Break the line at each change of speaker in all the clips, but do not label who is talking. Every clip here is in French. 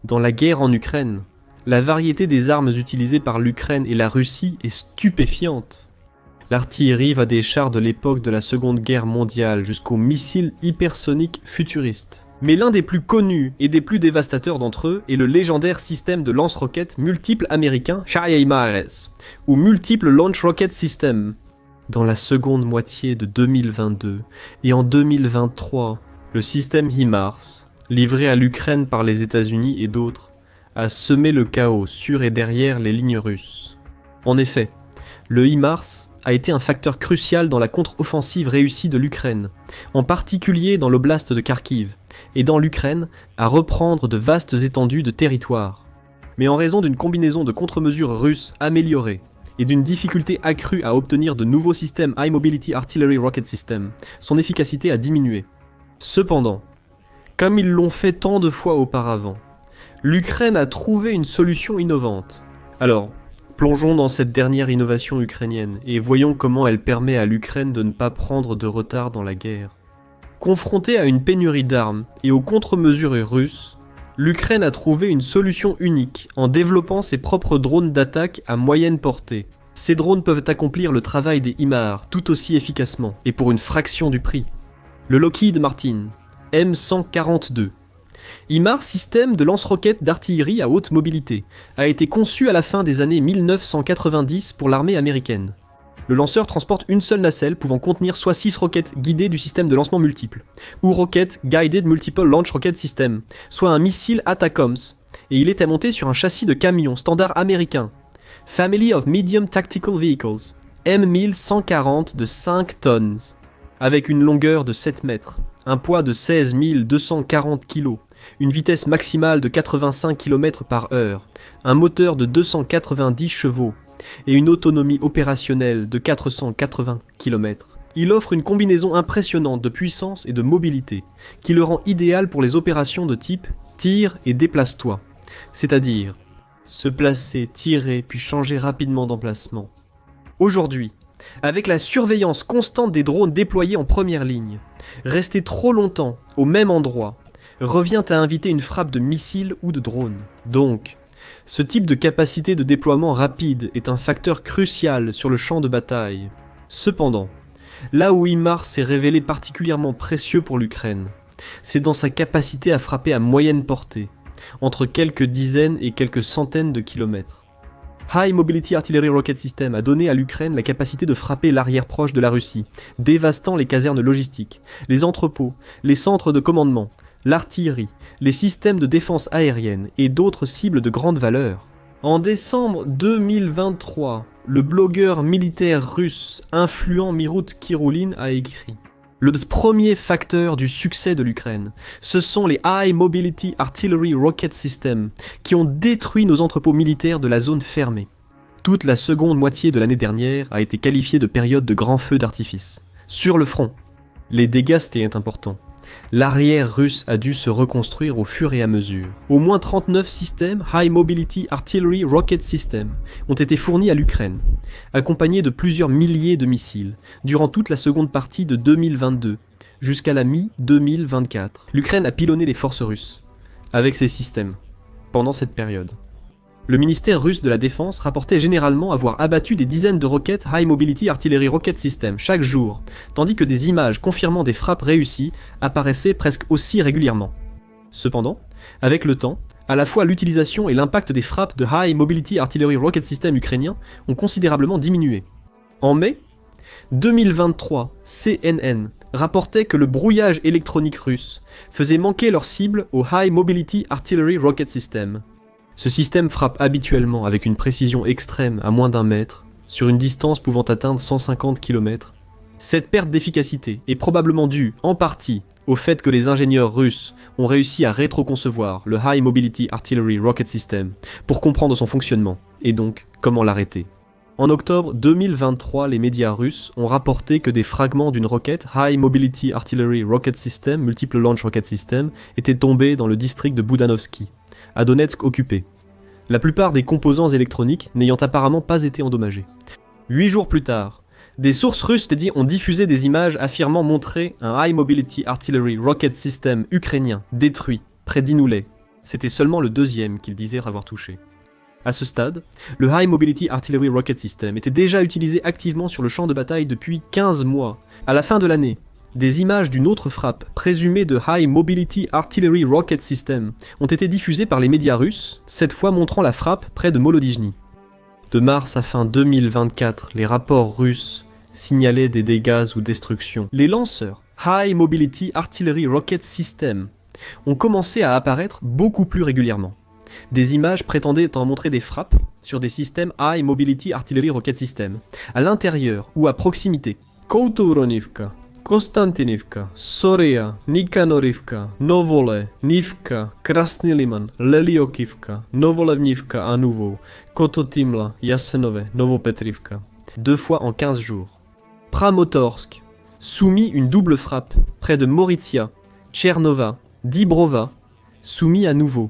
Dans la guerre en Ukraine, la variété des armes utilisées par l'Ukraine et la Russie est stupéfiante. L'artillerie va des chars de l'époque de la Seconde Guerre mondiale jusqu'aux missiles hypersoniques futuristes. Mais l'un des plus connus et des plus dévastateurs d'entre eux est le légendaire système de lance-roquettes multiples américain HIMARS, ou Multiple Launch Rocket System. Dans la seconde moitié de 2022 et en 2023, le système HIMARS, livré à l'Ukraine par les États-Unis et d'autres, a semé le chaos sur et derrière les lignes russes. En effet, le HIMARS a été un facteur crucial dans la contre-offensive réussie de l'Ukraine, en particulier dans l'oblast de Kharkiv, aidant l'Ukraine à reprendre de vastes étendues de territoire. Mais en raison d'une combinaison de contre-mesures russes améliorées et d'une difficulté accrue à obtenir de nouveaux systèmes High Mobility Artillery Rocket System, son efficacité a diminué. Cependant, comme ils l'ont fait tant de fois auparavant, l'Ukraine a trouvé une solution innovante. Alors, plongeons dans cette dernière innovation ukrainienne et voyons comment elle permet à l'Ukraine de ne pas prendre de retard dans la guerre. Confrontée à une pénurie d'armes et aux contre-mesures russes, l'Ukraine a trouvé une solution unique en développant ses propres drones d'attaque à moyenne portée. Ces drones peuvent accomplir le travail des HIMARS tout aussi efficacement et pour une fraction du prix. Le Lockheed Martin M142 HIMARS, système de lance-roquettes d'artillerie à haute mobilité, a été conçu à la fin des années 1990 pour l'armée américaine. Le lanceur transporte une seule nacelle pouvant contenir soit 6 roquettes guidées du système de lancement multiple, ou Rocket Guided Multiple Launch Rocket System, soit un missile ATACMS, et il était monté sur un châssis de camion standard américain, Family of Medium Tactical Vehicles, M1140 de 5 tonnes, avec une longueur de 7 mètres, un poids de 16 240 kg, une vitesse maximale de 85 km/h, un moteur de 290 chevaux et une autonomie opérationnelle de 480 km. Il offre une combinaison impressionnante de puissance et de mobilité qui le rend idéal pour les opérations de type tire et déplace-toi, c'est-à-dire se placer, tirer puis changer rapidement d'emplacement. Aujourd'hui, avec la surveillance constante des drones déployés en première ligne, rester trop longtemps au même endroit revient à inviter une frappe de missiles ou de drones. Donc, ce type de capacité de déploiement rapide est un facteur crucial sur le champ de bataille. Cependant, là où HIMARS s'est révélé particulièrement précieux pour l'Ukraine, c'est dans sa capacité à frapper à moyenne portée, entre quelques dizaines et quelques centaines de kilomètres. High Mobility Artillery Rocket System a donné à l'Ukraine la capacité de frapper l'arrière proche de la Russie, dévastant les casernes logistiques, les entrepôts, les centres de commandement, l'artillerie, les systèmes de défense aérienne et d'autres cibles de grande valeur. En décembre 2023, le blogueur militaire russe influent Mirout Kirulin a écrit « Le premier facteur du succès de l'Ukraine, ce sont les High Mobility Artillery Rocket System qui ont détruit nos entrepôts militaires de la zone fermée. Toute la seconde moitié de l'année dernière a été qualifiée de période de grands feux d'artifice. Sur le front, les dégâts étaient importants. L'arrière russe a dû se reconstruire au fur et à mesure. Au moins 39 systèmes High Mobility Artillery Rocket System ont été fournis à l'Ukraine, accompagnés de plusieurs milliers de missiles, durant toute la seconde partie de 2022, jusqu'à la mi-2024. L'Ukraine a pilonné les forces russes, avec ces systèmes, pendant cette période. Le ministère russe de la Défense rapportait généralement avoir abattu des dizaines de roquettes High Mobility Artillery Rocket System chaque jour, tandis que des images confirmant des frappes réussies apparaissaient presque aussi régulièrement. Cependant, avec le temps, à la fois l'utilisation et l'impact des frappes de High Mobility Artillery Rocket System ukrainiens ont considérablement diminué. En mai 2023, CNN rapportait que le brouillage électronique russe faisait manquer leur cible au High Mobility Artillery Rocket System. Ce système frappe habituellement avec une précision extrême à moins d'1 mètre, sur une distance pouvant atteindre 150 km. Cette perte d'efficacité est probablement due, en partie, au fait que les ingénieurs russes ont réussi à rétroconcevoir le High Mobility Artillery Rocket System pour comprendre son fonctionnement, et donc comment l'arrêter. En octobre 2023, les médias russes ont rapporté que des fragments d'une roquette High Mobility Artillery Rocket System, Multiple Launch Rocket System, étaient tombés dans le district de Budanovsky, à Donetsk occupé. La plupart des composants électroniques n'ayant apparemment pas été endommagés. 8 jours plus tard, des sources russes ont diffusé des images affirmant montrer un High Mobility Artillery Rocket System ukrainien détruit près d'Inoulay, c'était seulement le deuxième qu'il disait avoir touché. À ce stade, le High Mobility Artillery Rocket System était déjà utilisé activement sur le champ de bataille depuis 15 mois. À la fin de l'année, des images d'une autre frappe, présumée de High Mobility Artillery Rocket System, ont été diffusées par les médias russes, cette fois montrant la frappe près de Molodijny. De mars à fin 2024, les rapports russes signalaient des dégâts ou destructions. Les lanceurs High Mobility Artillery Rocket System ont commencé à apparaître beaucoup plus régulièrement. Des images prétendaient en montrer des frappes sur des systèmes High Mobility Artillery Rocket System, à l'intérieur ou à proximité. Koutoronivka, Konstantinivka, Soria, Nikanorivka, Novole, Nivka, Krasny Liman, Leliokivka, Novolevnivka à nouveau, Kototimla, Yasenove, Novopetrivka. 2 fois en 15 jours. Pramotorsk, soumis une double frappe près de Moritsia, Tchernova, Dibrova, soumis à nouveau.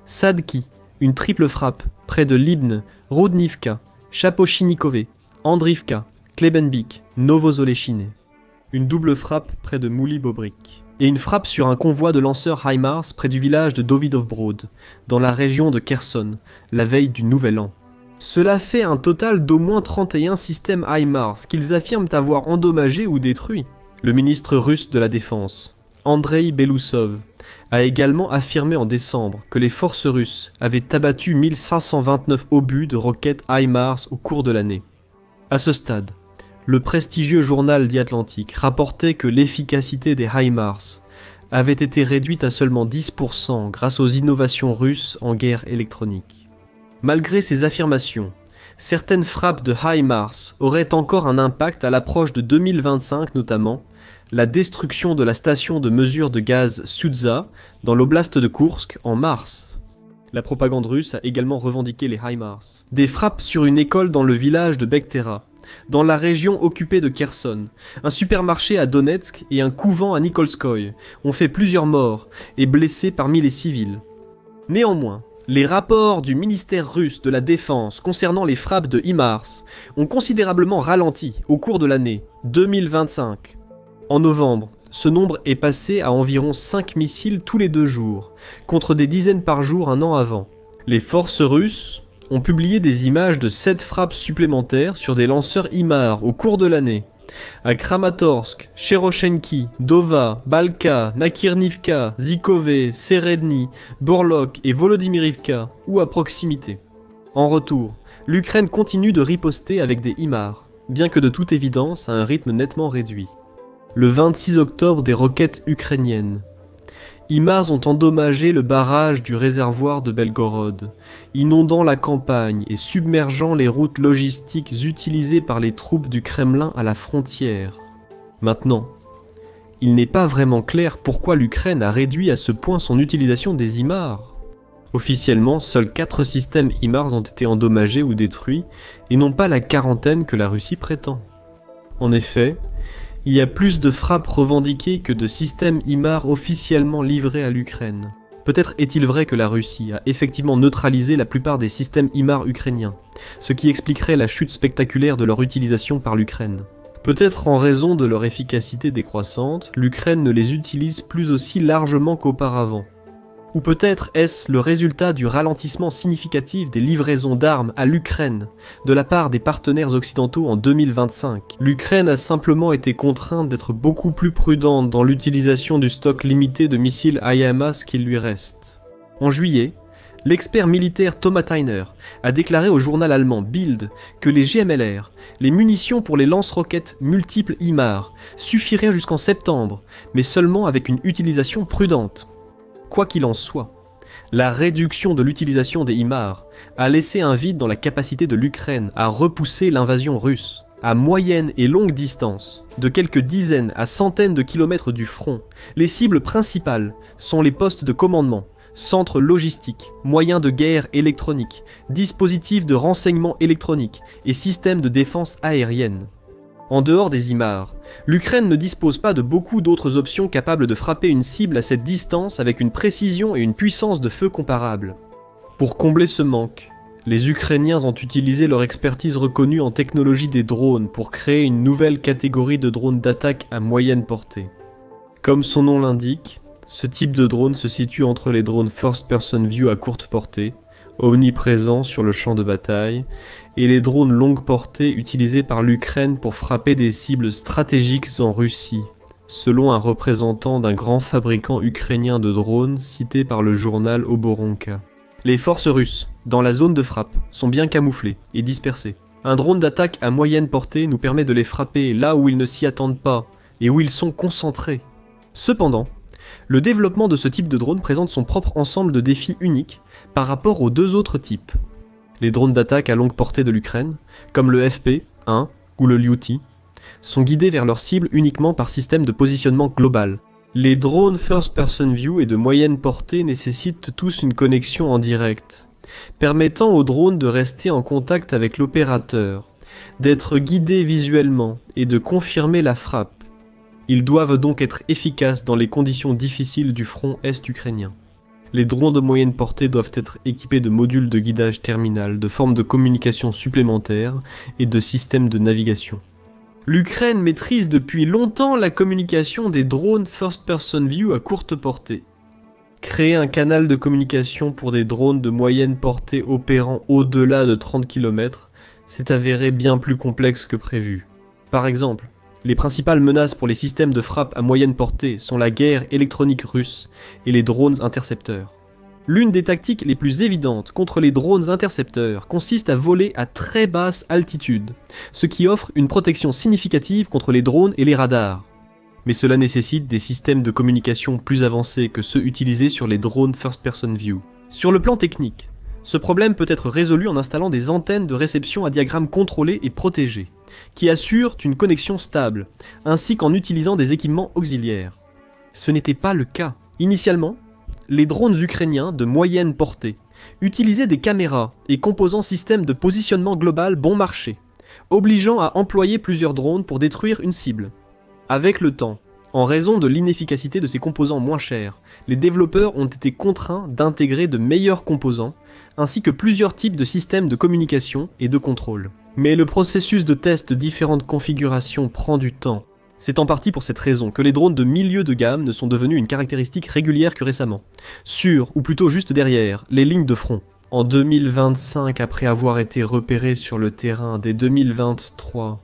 Sadki, une triple frappe près de Libne, Roudnivka, Chapochinnikové, Andrivka, Klebenbik, Novozolechine. Une double frappe près de Mouli-Bobrik. Et une frappe sur un convoi de lanceurs HIMARS près du village de Davidov-Brod, dans la région de Kherson, la veille du Nouvel An. Cela fait un total d'au moins 31 systèmes HIMARS qu'ils affirment avoir endommagés ou détruits. Le ministre russe de la Défense, Andrei Belousov, a également affirmé en décembre que les forces russes avaient abattu 1529 obus de roquettes HIMARS au cours de l'année. À ce stade, le prestigieux journal The Atlantic rapportait que l'efficacité des HIMARS avait été réduite à seulement 10% grâce aux innovations russes en guerre électronique. Malgré ces affirmations, certaines frappes de HIMARS auraient encore un impact à l'approche de 2025 notamment, la destruction de la station de mesure de gaz Sudza dans l'oblast de Koursk en mars. La propagande russe a également revendiqué les HIMARS. Des frappes sur une école dans le village de Bektera, dans la région occupée de Kherson, un supermarché à Donetsk et un couvent à Nikolskoye ont fait plusieurs morts et blessés parmi les civils. Néanmoins, les rapports du ministère russe de la Défense concernant les frappes de HIMARS ont considérablement ralenti au cours de l'année 2025. En novembre, ce nombre est passé à environ 5 missiles tous les 2 jours, contre des dizaines par jour un an avant. Les forces russes ont publié des images de 7 frappes supplémentaires sur des lanceurs HIMARS au cours de l'année. À Kramatorsk, Cheroshenki, Dova, Balka, Nakirnivka, Zikové, Seredny, Borlok et Volodimirivka, ou à proximité. En retour, l'Ukraine continue de riposter avec des HIMARS, bien que de toute évidence à un rythme nettement réduit. Le 26 octobre, des roquettes ukrainiennes. HIMARS ont endommagé le barrage du réservoir de Belgorod, inondant la campagne et submergeant les routes logistiques utilisées par les troupes du Kremlin à la frontière. Maintenant, il n'est pas vraiment clair pourquoi l'Ukraine a réduit à ce point son utilisation des HIMARS. Officiellement, seuls 4 systèmes HIMARS ont été endommagés ou détruits, et non pas la quarantaine que la Russie prétend. En effet, il y a plus de frappes revendiquées que de systèmes HIMARS officiellement livrés à l'Ukraine. Peut-être est-il vrai que la Russie a effectivement neutralisé la plupart des systèmes HIMARS ukrainiens, ce qui expliquerait la chute spectaculaire de leur utilisation par l'Ukraine. Peut-être en raison de leur efficacité décroissante, l'Ukraine ne les utilise plus aussi largement qu'auparavant. Ou peut-être est-ce le résultat du ralentissement significatif des livraisons d'armes à l'Ukraine de la part des partenaires occidentaux en 2025. L'Ukraine a simplement été contrainte d'être beaucoup plus prudente dans l'utilisation du stock limité de missiles HIMARS qu'il lui reste. En juillet, l'expert militaire Thomas Tyner a déclaré au journal allemand Bild que les GMLR, les munitions pour les lance-roquettes multiples HIMARS, suffiraient jusqu'en septembre, mais seulement avec une utilisation prudente. Quoi qu'il en soit, la réduction de l'utilisation des HIMARS a laissé un vide dans la capacité de l'Ukraine à repousser l'invasion russe. À moyenne et longue distance, de quelques dizaines à centaines de kilomètres du front, les cibles principales sont les postes de commandement, centres logistiques, moyens de guerre électroniques, dispositifs de renseignement électronique et systèmes de défense aérienne. En dehors des HIMARS, l'Ukraine ne dispose pas de beaucoup d'autres options capables de frapper une cible à cette distance avec une précision et une puissance de feu comparables. Pour combler ce manque, les Ukrainiens ont utilisé leur expertise reconnue en technologie des drones pour créer une nouvelle catégorie de drones d'attaque à moyenne portée. Comme son nom l'indique, Ce type de drone se situe entre les drones First Person View à courte portée, omniprésents sur le champ de bataille, et les drones longue portée utilisés par l'Ukraine pour frapper des cibles stratégiques en Russie, selon un représentant d'un grand fabricant ukrainien de drones cité par le journal Oboronka. Les forces russes, dans la zone de frappe, sont bien camouflées et dispersées. Un drone d'attaque à moyenne portée nous permet de les frapper là où ils ne s'y attendent pas et où ils sont concentrés. Cependant, le développement de ce type de drone présente son propre ensemble de défis uniques par rapport aux deux autres types. Les drones d'attaque à longue portée de l'Ukraine, comme le FP-1 ou le Lyuti, sont guidés vers leur cible uniquement par système de positionnement global. Les drones First Person View et de moyenne portée nécessitent tous une connexion en direct, permettant aux drones de rester en contact avec l'opérateur, d'être guidés visuellement et de confirmer la frappe. Ils doivent donc être efficaces dans les conditions difficiles du front est ukrainien. Les drones de moyenne portée doivent être équipés de modules de guidage terminal, de formes de communication supplémentaires et de systèmes de navigation. L'Ukraine maîtrise depuis longtemps la communication des drones First Person View à courte portée. Créer un canal de communication pour des drones de moyenne portée opérant au-delà de 30 km s'est avéré bien plus complexe que prévu. Par exemple, les principales menaces pour les systèmes de frappe à moyenne portée sont la guerre électronique russe et les drones intercepteurs. L'une des tactiques les plus évidentes contre les drones intercepteurs consiste à voler à très basse altitude, ce qui offre une protection significative contre les drones et les radars. Mais cela nécessite des systèmes de communication plus avancés que ceux utilisés sur les drones First Person View. Sur le plan technique, ce problème peut être résolu en installant des antennes de réception à diagramme contrôlé et protégé, qui assurent une connexion stable, ainsi qu'en utilisant des équipements auxiliaires. Ce n'était pas le cas. Initialement, les drones ukrainiens de moyenne portée utilisaient des caméras et composants systèmes de positionnement global bon marché, obligeant à employer plusieurs drones pour détruire une cible. Avec le temps, en raison de l'inefficacité de ces composants moins chers, les développeurs ont été contraints d'intégrer de meilleurs composants, ainsi que plusieurs types de systèmes de communication et de contrôle. Mais le processus de test de différentes configurations prend du temps. C'est en partie pour cette raison que les drones de milieu de gamme ne sont devenus une caractéristique régulière que récemment, sur, ou plutôt juste derrière, les lignes de front. En 2025, après avoir été repérés sur le terrain dès 2023.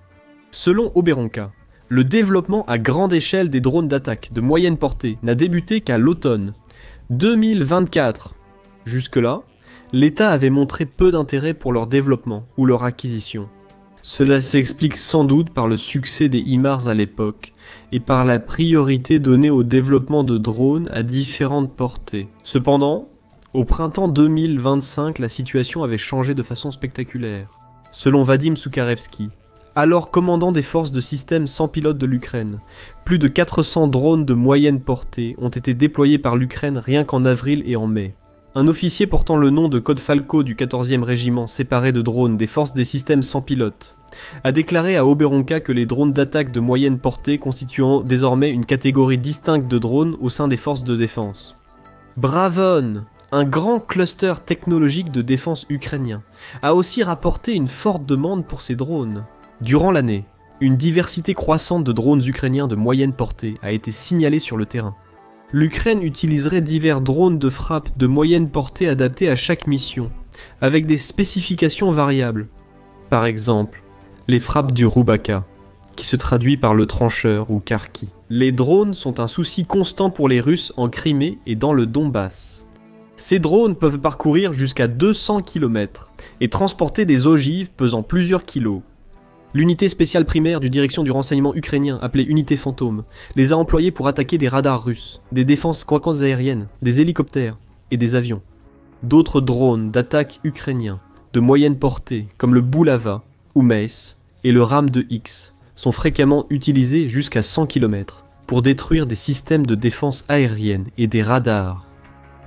Selon Oberonka, le développement à grande échelle des drones d'attaque de moyenne portée n'a débuté qu'à l'automne 2024. Jusque-là, l'État avait montré peu d'intérêt pour leur développement ou leur acquisition. Cela s'explique sans doute par le succès des HIMARS à l'époque et par la priorité donnée au développement de drones à différentes portées. Cependant, au printemps 2025, la situation avait changé de façon spectaculaire. Selon Vadim Soukharevski, alors commandant des forces de système sans pilote de l'Ukraine, plus de 400 drones de moyenne portée ont été déployés par l'Ukraine rien qu'en avril et en mai. Un officier portant le nom de Code Falco du 14e régiment séparé de drones des forces des systèmes sans pilote a déclaré à Oberonka que les drones d'attaque de moyenne portée constituant désormais une catégorie distincte de drones au sein des forces de défense. Bravon, un grand cluster technologique de défense ukrainien, a aussi rapporté une forte demande pour ces drones. Durant l'année, une diversité croissante de drones ukrainiens de moyenne portée a été signalée sur le terrain. L'Ukraine utiliserait divers drones de frappe de moyenne portée adaptés à chaque mission, avec des spécifications variables. Par exemple, les frappes du Rubaka, qui se traduit par le trancheur ou Kharki. Les drones sont un souci constant pour les Russes en Crimée et dans le Donbass. Ces drones peuvent parcourir jusqu'à 200 km et transporter des ogives pesant plusieurs kilos. L'unité spéciale primaire du direction du renseignement ukrainien, appelée Unité Fantôme, les a employés pour attaquer des radars russes, des défenses aériennes, des hélicoptères et des avions. D'autres drones d'attaque ukrainiens, de moyenne portée, comme le Bulava ou Mace et le Ram 2X, sont fréquemment utilisés jusqu'à 100 km pour détruire des systèmes de défense aérienne et des radars.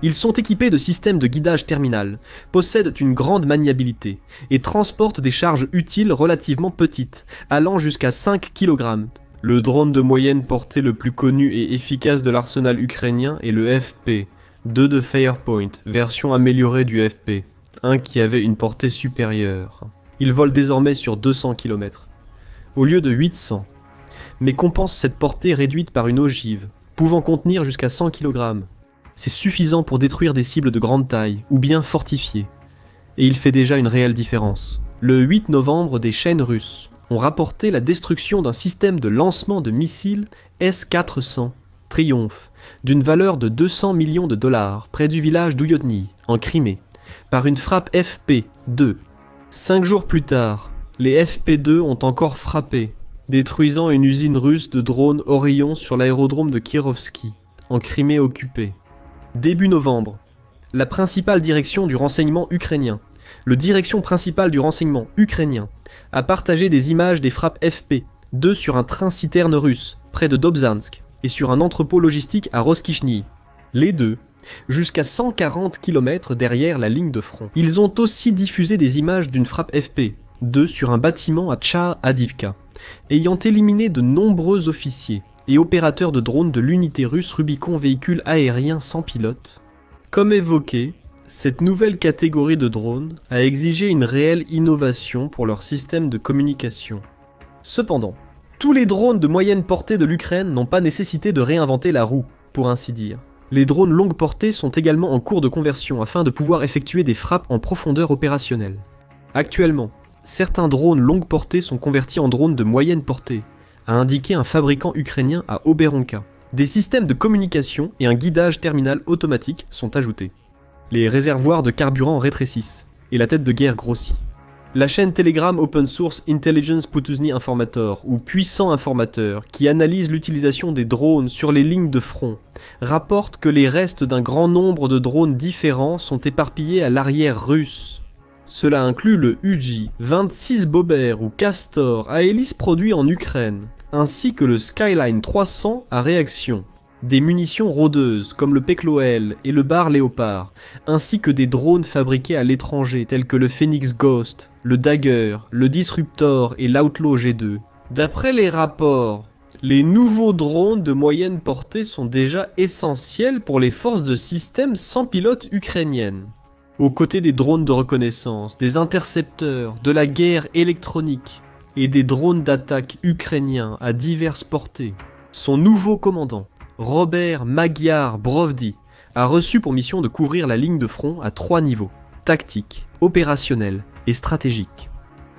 Ils sont équipés de systèmes de guidage terminal, possèdent une grande maniabilité et transportent des charges utiles relativement petites, allant jusqu'à 5 kg. Le drone de moyenne portée le plus connu et efficace de l'arsenal ukrainien est le FP, 2 de Firepoint, version améliorée du FP, un qui avait une portée supérieure. Il vole désormais sur 200 km, au lieu de 800, mais compense cette portée réduite par une ogive, pouvant contenir jusqu'à 100 kg. C'est suffisant pour détruire des cibles de grande taille, ou bien fortifiées. Et il fait déjà une réelle différence. Le 8 novembre, des chaînes russes ont rapporté la destruction d'un système de lancement de missiles S-400 Triomphe, d'une valeur de 200 millions de dollars, près du village d'Ouyotny, en Crimée, par une frappe FP-2. 5 jours plus tard, les FP-2 ont encore frappé, détruisant une usine russe de drones Orion sur l'aérodrome de Kirovski, en Crimée occupée. Début novembre, la principale direction du renseignement ukrainien, a partagé des images des frappes FP-2 sur un train-citerne russe, près de Dobzhansk, et sur un entrepôt logistique à Roskichny. Les deux, jusqu'à 140 km derrière la ligne de front. Ils ont aussi diffusé des images d'une frappe FP-2 sur un bâtiment à Tcha-Adivka, ayant éliminé de nombreux officiers et opérateurs de drones de l'unité russe Rubicon véhicule aérien sans pilote. Comme évoqué, cette nouvelle catégorie de drones a exigé une réelle innovation pour leur système de communication. Cependant, tous les drones de moyenne portée de l'Ukraine n'ont pas nécessité de réinventer la roue, pour ainsi dire. Les drones longue portée sont également en cours de conversion afin de pouvoir effectuer des frappes en profondeur opérationnelle. Actuellement, certains drones longue portée sont convertis en drones de moyenne portée, a indiqué un fabricant ukrainien à Oberonka. Des systèmes de communication et un guidage terminal automatique sont ajoutés. Les réservoirs de carburant rétrécissent, et la tête de guerre grossit. La chaîne Telegram open source Intelligence Putuzny Informator, ou Puissant Informateur, qui analyse l'utilisation des drones sur les lignes de front, rapporte que les restes d'un grand nombre de drones différents sont éparpillés à l'arrière russe. Cela inclut le UJ-26 Bober ou Castor à hélice produit en Ukraine, ainsi que le Skyline 300 à réaction, des munitions rôdeuses comme le Pekloel et le Bar Léopard, ainsi que des drones fabriqués à l'étranger tels que le Phoenix Ghost, le Dagger, le Disruptor et l'Outlaw G2. D'après les rapports, les nouveaux drones de moyenne portée sont déjà essentiels pour les forces de système sans pilote ukrainiennes. Aux côtés des drones de reconnaissance, des intercepteurs, de la guerre électronique et des drones d'attaque ukrainiens à diverses portées, son nouveau commandant, Robert Magyar Brovdi, a reçu pour mission de couvrir la ligne de front à 3 niveaux, tactique, opérationnel et stratégique.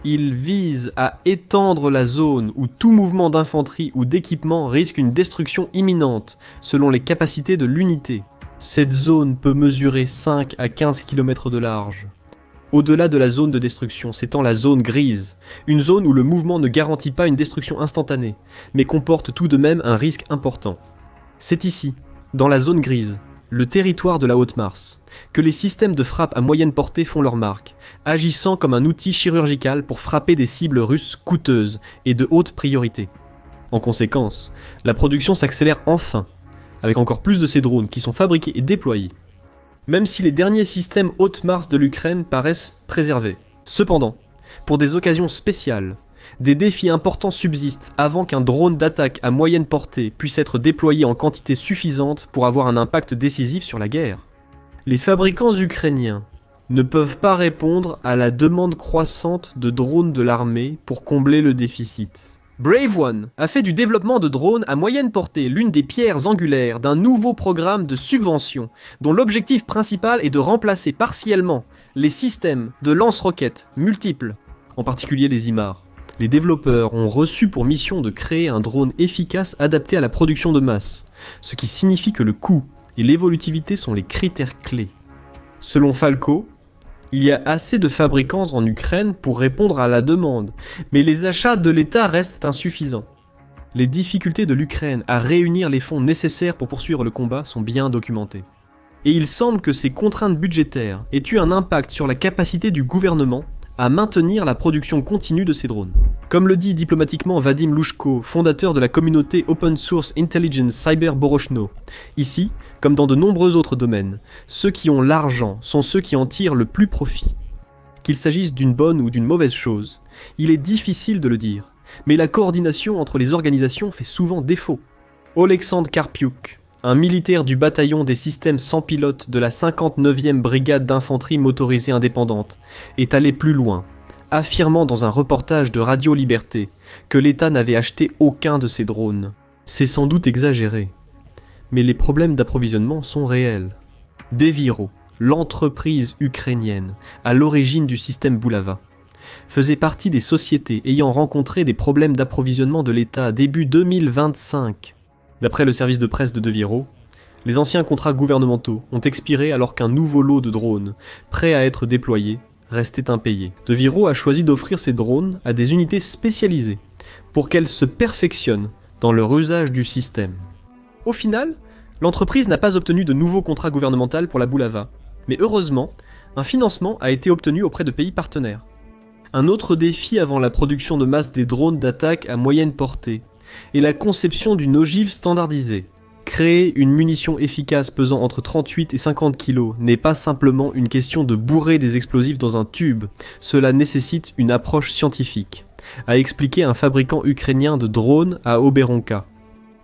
Il vise à étendre la zone où tout mouvement d'infanterie ou d'équipement risque une destruction imminente selon les capacités de l'unité. Cette zone peut mesurer 5 à 15 km de large. Au-delà de la zone de destruction s'étend la zone grise, une zone où le mouvement ne garantit pas une destruction instantanée, mais comporte tout de même un risque important. C'est ici, dans la zone grise, le territoire de la Haute-Mars, que les systèmes de frappe à moyenne portée font leur marque, agissant comme un outil chirurgical pour frapper des cibles russes coûteuses et de haute priorité. En conséquence, la production s'accélère enfin, avec encore plus de ces drones qui sont fabriqués et déployés. Même si les derniers systèmes Haute-Mars de l'Ukraine paraissent préservés. Cependant, pour des occasions spéciales, des défis importants subsistent avant qu'un drone d'attaque à moyenne portée puisse être déployé en quantité suffisante pour avoir un impact décisif sur la guerre. Les fabricants ukrainiens ne peuvent pas répondre à la demande croissante de drones de l'armée pour combler le déficit. Brave One a fait du développement de drones à moyenne portée l'une des pierres angulaires d'un nouveau programme de subvention dont l'objectif principal est de remplacer partiellement les systèmes de lance-roquettes multiples, en particulier les IMAR. Les développeurs ont reçu pour mission de créer un drone efficace adapté à la production de masse, ce qui signifie que le coût et l'évolutivité sont les critères clés. Selon Falco, il y a assez de fabricants en Ukraine pour répondre à la demande, mais les achats de l'État restent insuffisants. Les difficultés de l'Ukraine à réunir les fonds nécessaires pour poursuivre le combat sont bien documentées. Et il semble que ces contraintes budgétaires aient eu un impact sur la capacité du gouvernement à maintenir la production continue de ces drones. Comme le dit diplomatiquement Vadim Louchko, fondateur de la communauté Open Source Intelligence Cyber Borochno, ici, comme dans de nombreux autres domaines, ceux qui ont l'argent sont ceux qui en tirent le plus profit. Qu'il s'agisse d'une bonne ou d'une mauvaise chose, il est difficile de le dire, mais la coordination entre les organisations fait souvent défaut. Oleksandr Karpiuk, un militaire du bataillon des systèmes sans pilote de la 59e brigade d'infanterie motorisée indépendante, est allé plus loin, affirmant dans un reportage de Radio Liberté que l'État n'avait acheté aucun de ces drones. C'est sans doute exagéré, Mais les problèmes d'approvisionnement sont réels. Deviro, l'entreprise ukrainienne à l'origine du système Boulava, faisait partie des sociétés ayant rencontré des problèmes d'approvisionnement de l'État début 2025. D'après le service de presse de Deviro, les anciens contrats gouvernementaux ont expiré alors qu'un nouveau lot de drones, prêts à être déployés, restait impayé. Deviro a choisi d'offrir ces drones à des unités spécialisées pour qu'elles se perfectionnent dans leur usage du système. Au final, l'entreprise n'a pas obtenu de nouveaux contrats gouvernementaux pour la Boulava, mais heureusement, un financement a été obtenu auprès de pays partenaires. Un autre défi avant la production de masse des drones d'attaque à moyenne portée est la conception d'une ogive standardisée. Créer une munition efficace pesant entre 38 et 50 kg n'est pas simplement une question de bourrer des explosifs dans un tube, cela nécessite une approche scientifique, a expliqué un fabricant ukrainien de drones à Oberonka.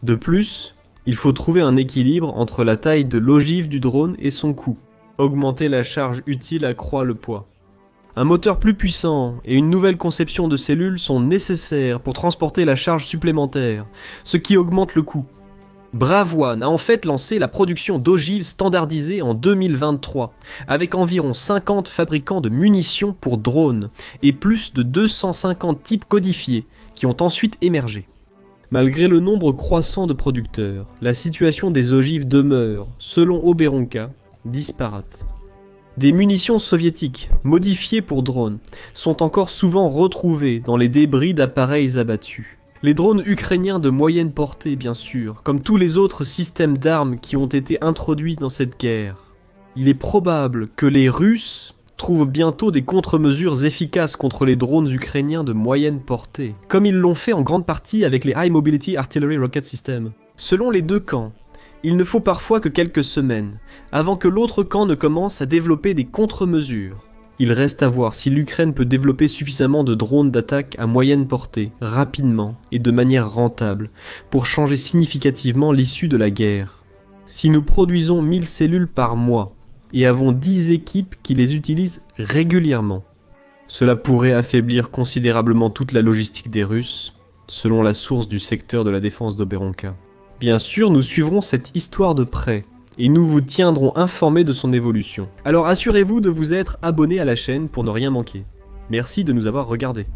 De plus, il faut trouver un équilibre entre la taille de l'ogive du drone et son coût. Augmenter la charge utile accroît le poids. Un moteur plus puissant et une nouvelle conception de cellules sont nécessaires pour transporter la charge supplémentaire, ce qui augmente le coût. Bravone a en fait lancé la production d'ogives standardisées en 2023, avec environ 50 fabricants de munitions pour drones et plus de 250 types codifiés qui ont ensuite émergé. Malgré le nombre croissant de producteurs, la situation des ogives demeure, selon Oberonka, disparate. Des munitions soviétiques, modifiées pour drones, sont encore souvent retrouvées dans les débris d'appareils abattus. Les drones ukrainiens de moyenne portée, bien sûr, comme tous les autres systèmes d'armes qui ont été introduits dans cette guerre. Il est probable que les Russes trouvent bientôt des contre-mesures efficaces contre les drones ukrainiens de moyenne portée, comme ils l'ont fait en grande partie avec les High Mobility Artillery Rocket System. Selon les deux camps, il ne faut parfois que quelques semaines avant que l'autre camp ne commence à développer des contre-mesures. Il reste à voir si l'Ukraine peut développer suffisamment de drones d'attaque à moyenne portée, rapidement et de manière rentable, pour changer significativement l'issue de la guerre. Si nous produisons 1000 cellules par mois, et avons 10 équipes qui les utilisent régulièrement, cela pourrait affaiblir considérablement toute la logistique des Russes, selon la source du secteur de la défense d'Oberonka. Bien sûr, nous suivrons cette histoire de près, et nous vous tiendrons informés de son évolution. Alors assurez-vous de vous être abonné à la chaîne pour ne rien manquer. Merci de nous avoir regardés.